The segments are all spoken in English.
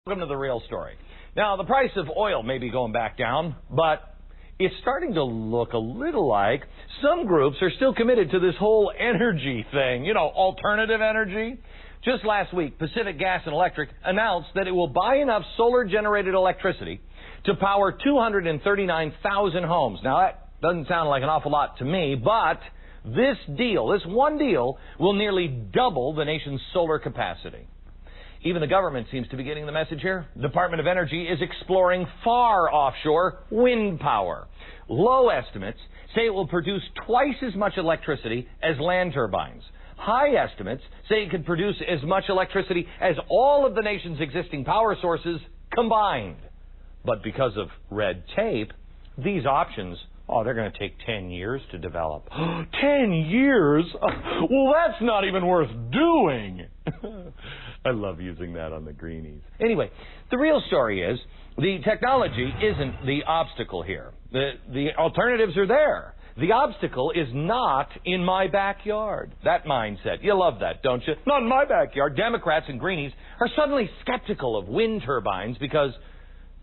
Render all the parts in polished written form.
Welcome to the real story. Now, the price of oil may be going back down, but it's starting to look a little like some groups are still committed to this whole energy thing, alternative energy. Just last week, Pacific Gas and Electric announced that it will buy enough solar-generated electricity to power 239,000 homes. Now, that doesn't sound like an awful lot to me, but this one deal, will nearly double the nation's solar capacity. Even the government seems to be getting the message here. The Department of Energy is exploring far offshore wind power. Low estimates say it will produce twice as much electricity as land turbines. High estimates say it could produce as much electricity as all of the nation's existing power sources combined. But because of red tape, these options, they're going to take 10 years to develop. 10 years? Well, that's not even worth doing. I love using that on the greenies. Anyway, the real story is the technology isn't the obstacle here. The alternatives are there. The obstacle is not in my backyard. That mindset. You love that, don't you? Not in my backyard. Democrats and greenies are suddenly skeptical of wind turbines because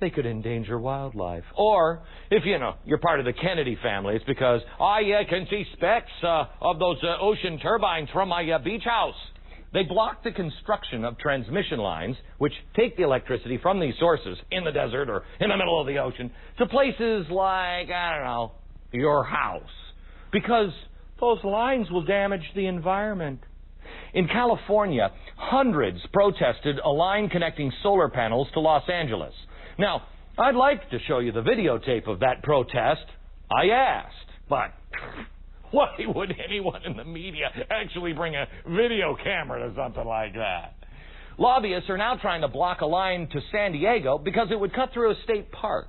they could endanger wildlife. Or, if you're part of the Kennedy family, it's because I can see specks of those ocean turbines from my beach house. They block the construction of transmission lines, which take the electricity from these sources in the desert or in the middle of the ocean to places like, your house, because those lines will damage the environment. In California, hundreds protested a line connecting solar panels to Los Angeles. Now, I'd like to show you the videotape of that protest. I asked, but why would anyone in the media actually bring a video camera to something like that? Lobbyists are now trying to block a line to San Diego because it would cut through a state park.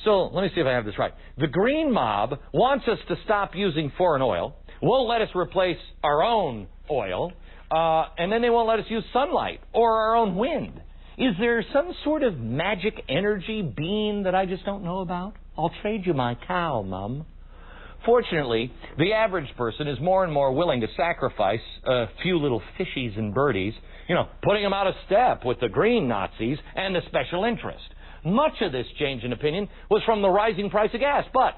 So, let me see if I have this right. The green mob wants us to stop using foreign oil, won't let us replace our own oil, and then they won't let us use sunlight or our own wind. Is there some sort of magic energy bean that I just don't know about? I'll trade you my cow, Mum. Fortunately, the average person is more and more willing to sacrifice a few little fishies and birdies, putting them out of step with the green Nazis and the special interest. Much of this change in opinion was from the rising price of gas, but